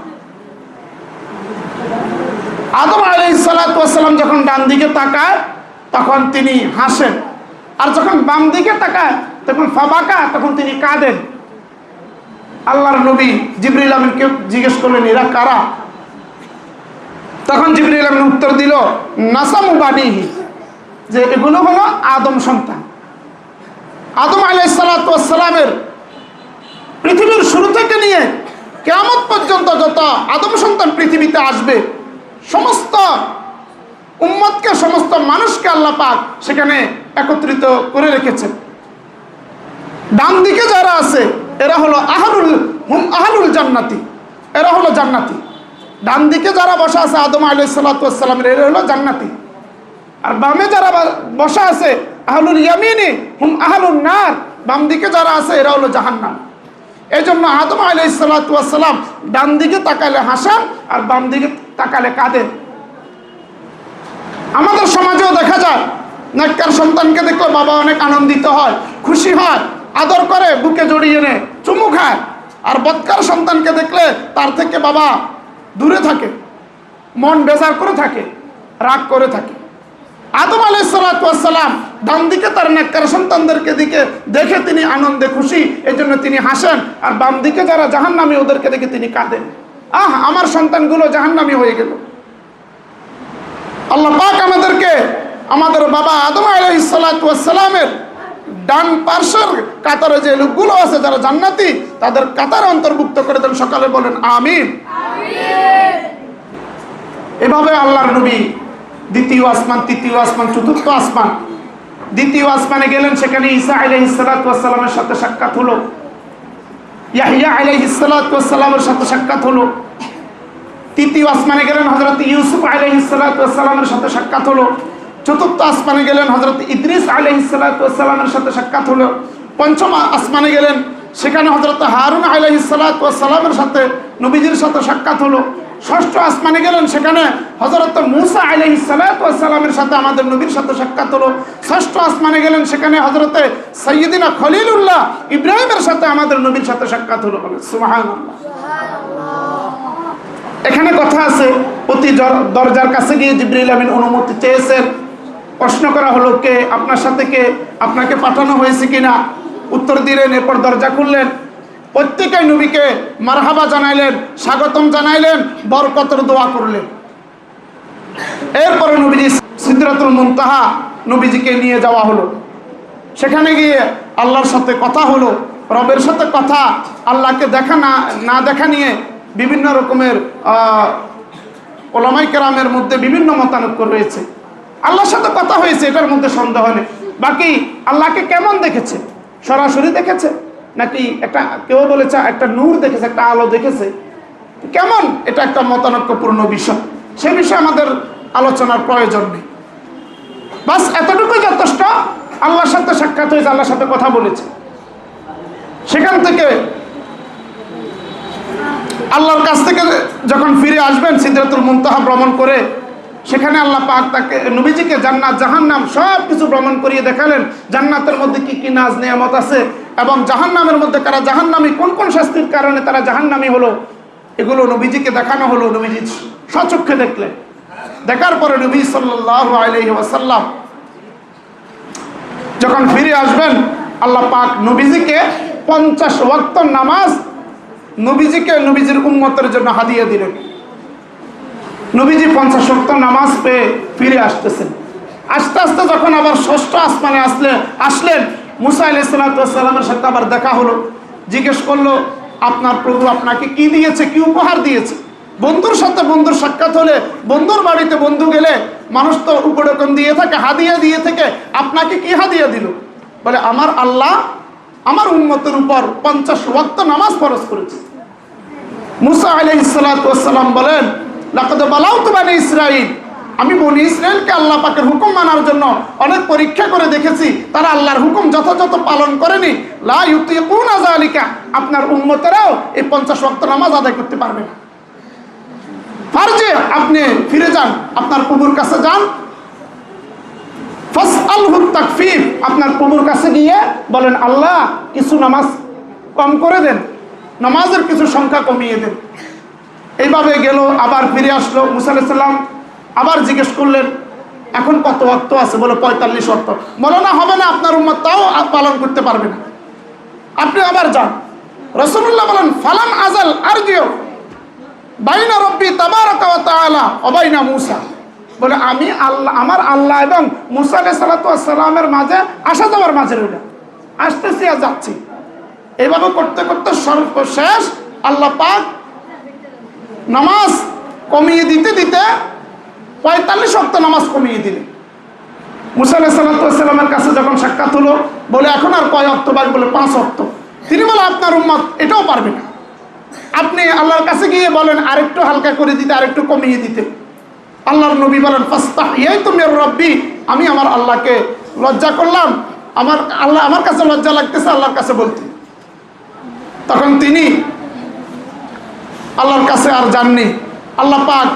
আদম আলাইহিস সালাতু ওয়াস সালাম যখন ডান দিকে তাকায় তখন তিনি হাসেন, আর যখন বাম দিকে তাকায় তখন ফাবাকা, তখন তিনি কাঁদেন। আল্লাহর নবী জিবরিল আমিনকে জিজ্ঞেস করলেন, এরা কারা? তখন জিবরিল আমিন উত্তর দিল, নাসামু বানিহি, যে এগুলো হলো আদম সন্তান। আদম আলাইহিস সালাতু ওয়াস সালামের পৃথিবীর শুরু থেকে নিয়ে কিয়ামত পর্যন্ত যত আদম সন্তান পৃথিবীতে আসবে, সমস্ত উম্মতকে, সমস্ত মানুষকে আল্লাহ পাক সেখানে একত্রিত করে রেখেছেন। ডান দিকে যারা আছে এরা হলো আহলুল জান্নাতি, এরা হলো জান্নাতি। ডান দিকে যারা বসা আছে আদম আলাইহিস সালাতু ওয়াস সালামের, এরা হলো জান্নাতি। আর বামে যারা বসা আছে আহলুল ইয়ামিনি হুম আহলুন নার, বাম দিকে যারা আছে এরা হলো জাহান্নাম। এই জন্য আদম আলাইহিস সালাতু ওয়াস সালাম ডান দিকে তাকালে হাসান আর বাম দিকে তাকালে কাঁদেন। আমাদের সমাজেও দেখা যায়, নেককার সন্তানকে দেখলে বাবা অনেক আনন্দিত হয়, খুশি হয়, আদর করে, বুকে জড়িয়ে এনে চুমু খায়। আর বদকার সন্তানকে দেখলে তার থেকে বাবা দূরে থাকে, মন বেজার করে থাকে, রাগ করে থাকে। আদম আলাইহিস সালাতু ওয়াস সালাম ডান দিকে তার নেককার সন্তানদেরকে দিকে দেখে তিনি আনন্দে খুশি, এই জন্য তিনি হাসেন। আর বাম দিকে যারা জাহান্নামী ওদেরকে দেখে তিনি কাঁদেন, আহ আমার সন্তানগুলো জাহান্নামী হয়ে গেল। আল্লাহ পাক আমাদেরকে আমাদের বাবা আদম আলাইহিস সালাতু ওয়াস সালামের ডান পার্শ্বের কাতারে যে লোকগুলো আছে যারা জান্নাতি, তাদের কাতারে অন্তর্ভুক্ত করে দেন। সকালে বলেন আমিন। এভাবে আল্লাহর নবী দ্বিতীয় আসমান, তৃতীয় আসমান, চতুর্থ আসমান, দ্বিতীয় আসমানে গেলেন। সেখানে ঈসা আলাইহিস সালাতু ওয়াস সালামের সাথে সাক্ষাৎ হলো, ইয়াহইয়া আলাইহিস সালাতু ওয়াস সালামের সাথে সাক্ষাৎ হলো। তৃতীয় আসমানে গেলেন, হযরত ইউসুফ আলাইহিস সালাতু ওয়াস সালামের সাথে সাক্ষাৎ হলো। চতুর্থ আসমানে গেলেন, হযরত ইদ্রিস আলাইহিস সালাতু ওয়াস সালামের সাথে সাক্ষাৎ হলো। পঞ্চম আসমানে গেলেন, সেখানে হযরত হারুন আলাইহিস সালাতু ওয়াস সালামের সাথে নবীজির সাথে সাক্ষাৎ হলো। ষষ্ঠ আসমানে গেলেন, সেখানে হযরত মূসা আলাইহিস সালাতু ওয়াস সালামের সাথে আমাদের নবীর সাথে সাক্ষাৎ হলো। ষষ্ঠ আসমানে গেলেন, সেখানে হযরত সাইয়্যিদিনা খলিলুল্লাহ ইব্রাহিমের সাথে আমাদের নবীর সাথে সাক্ষাৎ হলো। সুবহানাল্লাহ। এখানে কথা আছে, প্রতি দরজার কাছে গিয়ে জিবরিল আমিন অনুমতি চেয়েছেন। প্রশ্ন করা হলো, কে আপনার সাথে, কে আপনাকে পাঠানো হয়েছে কিনা? উত্তর দিলেন। এরপর দরজা খুললেন, প্রত্যেকেই নবীকে মারহাবা জানাইলেন, স্বাগতম জানাইলেন, বরকতের দোয়া করলেন। এরপরে নবীজি সিদরাতুল মুনতাহা নবীজিকে নিয়ে যাওয়া হলো। সেখানে গিয়ে আল্লাহর সাথে কথা হলো, রবের সাথে কথা। আল্লাহকে দেখা না দেখা নিয়ে বিভিন্ন রকমের ওলামায়ে কেরামের মধ্যে বিভিন্ন মতানৈক্য রয়েছে। আল্লাহর সাথে কথা হয়েছে, এটার মধ্যে সন্দেহ নেই। বাকি আল্লাহকে কেমন দেখেছে, সরাসরি দেখেছে নাকি একটা, কেউ বলেছে একটা নূর দেখেছে, একটা আলো দেখেছে, কেমন, এটা একটা মতানৈক্যপূর্ণ বিষয়। সে বিষয়ে আমাদের আলোচনার প্রয়োজন নেই। বাস এতটুকুই যথেষ্ট। আল্লাহর সাথে সাক্ষাৎ হয়েছে, আল্লাহর সাথে কথা বলেছে। সেখান থেকে আল্লাহর কাছ থেকে যখন ফিরে আসবেন, সিদরাতুল মুনতাহা ভ্রমণ করে, সেখানে আল্লাহ পাক তাকে নবীজিকে জান্নাত জাহান্নাম সব কিছু ভ্রমণ করিয়ে দেখালেন। জান্নাতের মধ্যে কি কি নাজ নিয়ামত আছে এবং জাহান্নামের মধ্যে কারা জাহান্নামী, কোন কোন শাস্তির কারণে তারা জাহান্নামী হলো, এগুলো নবীজিকে দেখানো হলো। নবীজি স্বচক্ষে দেখলেন। দেখার পরে নবী সাল্লাল্লাহু আলাইহি ওয়াসাল্লাম যখন ফিরে আসবেন, আল্লাহ পাক নবীজিকে 50 ওয়াক্ত নামাজ নবীজির উম্মতের জন্য হাদিয়া দিলেন। নবীজি 50 ওয়াক্ত নামাজ পেয়ে ফিরে আসতেছেন। আস্তে আস্তে যখন আবার ষষ্ঠ আসমানে আসলেন, মুসা আলাইহিস সালামের সাথে আবার দেখা হলো। জিজ্ঞেস করলো, আপনার প্রভু আপনাকে কি দিয়েছে, কি উপহার দিয়েছে? বন্ধুর সাথে বন্ধুর সাক্ষাৎ হলে, বন্ধুর বাড়িতে বন্ধু গেলে মানুষ তো উপঢৌকন দিয়ে থাকে, হাদিয়া দিয়ে থাকে। আপনাকে কি হাদিয়া দিল? বলে, আমার আল্লাহ আমার উম্মতের উপর 50 ওয়াক্ত নামাজ ফরজ করেছে। মুসা আলাইহিস সালাম বলেন, লাকাদ বালাগতু বানি ইসরাঈল, আমি বনি ইসরাইলকে আল্লাহ পাকের হুকুম মানার জন্য অনেক পরীক্ষা করে দেখেছি, তারা আল্লাহর হুকুম যথাযথ পালন করেনি। লা ইউতিকুনা যালিকা, আপনার উম্মতেরাও এই 50 ওয়াক্ত নামাজ আদায় করতে পারবে না। ফারজি, আপনি ফিরে যান, আপনার প্রভুর কাছে যান। ফাসআলহু তাকফীফ, আপনার প্রভুর কাছে গিয়ে বলেন, আল্লাহ কিছু নামাজ কম করে দেন, নামাজের কিছু সংখ্যা কমিয়ে দেন। এইভাবে গেল, আবার ফিরে আসলো। মুসা আলাইহিস সালাম আবার জিজ্ঞেস করলেন, এখন কত ওয়াক্ত আছে? বলে 45 ওয়াক্ত। বলো না, হবে না, আপনার উম্মত তাও পালন করতে পারবে না, আপনি আবার যান। রাসূলুল্লাহ বলেন, ফালাম আজাল আরজিউ বাইনা রব্বি তাবারাকা ওয়া তাআলা ওয়া বাইনা মূসা, বলে আমি আল্লাহ, আমার আল্লাহ এবং মূসা আলাইহিস সালামের মাঝে আসা যাওয়ার মাঝে রইলাম, আসতেছি আর যাচ্ছি। এইভাবে করতে করতে সর্বশেষ আল্লাহ পাক নামাজ কমিয়ে দিতে দিতে 45 ওয়াক্ত নামাজ কমিয়ে দিলেন। মুসা আলাইহিস সালামের কাছে যখন সাক্ষাৎ হলো, বলে এখন আর কয় ওয়াক্ত বাকি? বলে 5 ওয়াক্ত। তিনি বলে, আপনার উম্মত এটাও পারবে না, আপনি আল্লাহর কাছে গিয়ে বলেন আরেকটু হালকা করে দিতে, আরেকটু কমিয়ে দিতে। আল্লাহর নবী বলেন, ফাস্তাহইয়াতু মির রাব্বি, আমি আমার আল্লাহকে লজ্জা করলাম, আমার আল্লাহ আমার কাছে লজ্জা লাগতেছে আল্লাহর কাছে বলতে। তখন তিনি আল্লাহর কাছে আর যাননি। আল্লাহ পাক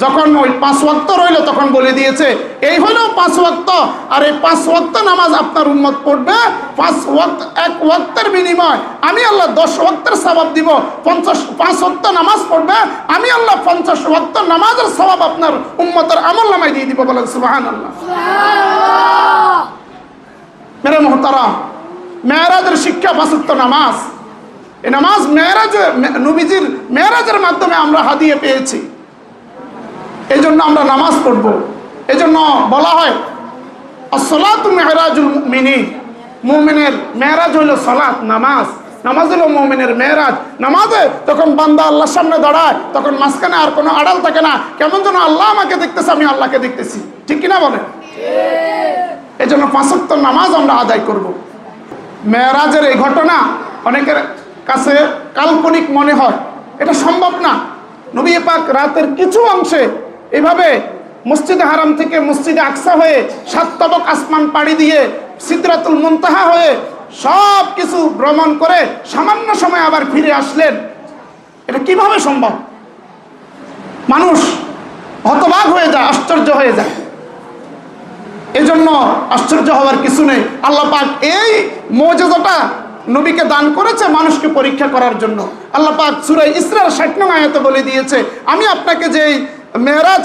যখন ওই 5 ওয়াক্ত রইল, তখন বলে দিয়েছে, এই হলো 5 ওয়াক্ত, আর এই 5 ওয়াক্ত নামাজ আপনার উম্মত পড়বে। 5 ওয়াক্ত, এক ওয়াক্তের বিনিময় আমি আল্লাহ 10 ওয়াক্তের সওয়াব দিব। 5 ওয়াক্ত নামাজ পড়বে, আমি আল্লাহ 50 ওয়াক্ত নামাজের সওয়াব আপনার উম্মতের আমলনামায় দিয়ে দিব। বলেন সুবহানাল্লাহ। মেরে মুহতারাম, মেরাজের শিক্ষা 5 ওয়াক্ত নামাজ। এই নামাজ নবীজির মেরাজের মাধ্যমে আমরা হাদিয়া পেয়েছি, এই জন্য আমরা নামাজ পড়ব। এই জন্য বলা হয়, আসসালাতু মিরাজুল মুমিনিন, মুমিনের মেরাজ হলো সালাত, নামাজ। নামাজ হলো মুমিনের মেরাজ। নামাজে তখন বান্দা আল্লাহর সামনে দাঁড়ায়, তখন মাঝখানে আর কোনো আড়াল থাকে না, কেমন যেন আল্লাহ আমাকে দেখতেছে, আমি আল্লাহকে দেখতেছি। ঠিক কিনা বলেন? এই জন্য 5 ওয়াক্ত নামাজ আমরা আদায় করব। মেরাজের এই ঘটনা অনেকের কাছে কাল্পনিক মনে হয়, এটা সম্ভব না। নবী পাক রাতের কিছু অংশে এভাবে মসজিদে হারাম থেকে মসজিদে আকসা হয়ে 7 তবক আসমান পাড়ি দিয়ে সিদরাতুল মুনতাহা হয়ে সব কিছু ভ্রমণ করে সামান্য সময় আবার ফিরে আসলেন। এটা কিভাবে সম্ভব? মানুষ হতবাক হয়ে যায়, আশ্চর্য হয়ে যায়। এজন্য আশ্চর্য হওয়ার কিছু নেই। আল্লাহ পাক এই মুজিজাটা নবীকে দান করেছে মানুষকে পরীক্ষা করার জন্য। আল্লাহ পাক সূরা ইসরার 60 নং আয়াতে বলে দিয়েছে, আমি আপনাকে যে মেরাজ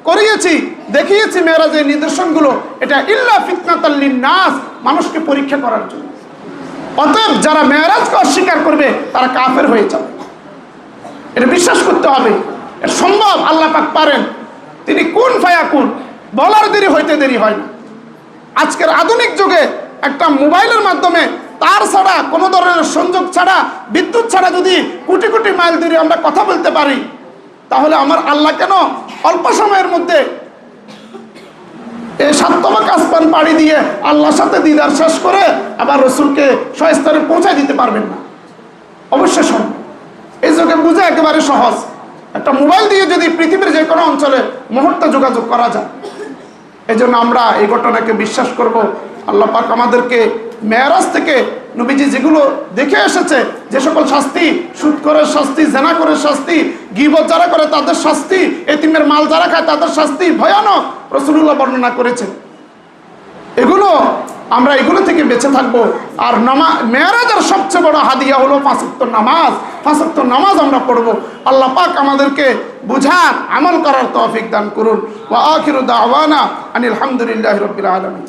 করিয়েছি, দেখিয়েছি মেরাজের নিদর্শনগুলো, এটা ইল্লা ফিতনাতাল লিন্নাস, মানুষকে পরীক্ষা করার জন্য। অতএব যারা মেরাজকে অস্বীকার করবে তারা কাফের হয়ে যাবে। এটা বিশ্বাস করতে হবে। এটা সম্ভব, আল্লাহ পাক পারেন। তিনি কুন ফায়াকুন, বলার দেরি হইতে দেরি হয় না। আজকের আধুনিক যুগে একটা মোবাইলের মাধ্যমে তার ছাড়া, কোনো ধরনের সংযোগ ছাড়া, বিদ্যুৎ ছাড়া যদি কোটি কোটি মাইল দূরে আমরা কথা বলতে পারি, তাহলে আমার আল্লাহ কেন অল্প সময়ের মধ্যে এই 7 তবক আসমান পাড়ি দিয়ে আল্লাহর সাথে দিদার শেষ করে আবার রসুলকে স্বস্থানে পৌঁছায় দিতে পারবেন না? অবশ্যই সম্ভব। এই যুগে বুঝে একেবারে সহজ। একটা মোবাইল দিয়ে যদি পৃথিবীর যে কোনো অঞ্চলে মুহূর্তে যোগাযোগ করা যায়। এই জন্য আমরা এই ঘটনাকে বিশ্বাস করব। আল্লাহ পাক আমাদেরকে মেরাজ থেকে নবীজি যেগুলো দেখে এসেছে, যে সকল শাস্তি, সুদখোরের শাস্তি, জেনা করে শাস্তি, গীবত যারা করে তাদের শাস্তি, এতিমের মাল যারা খায় তাদের শাস্তি ভয়ানক রাসূলুল্লাহ বর্ণনা করেছেন। আমরা এগুলো থেকে বেঁচে থাকবো। আর মেরাজের সবচেয়ে বড় হাদিয়া হলো 5 ওয়াক্ত নামাজ। 5 ওয়াক্ত নামাজ আমরা পড়বো। আল্লাহ পাক আমাদেরকে বুঝার, আমল করার তৌফিক দান করুন। ওয়া আখিরু দাওয়ানা আনিল হামদুলিল্লাহি রাব্বিল আলামিন।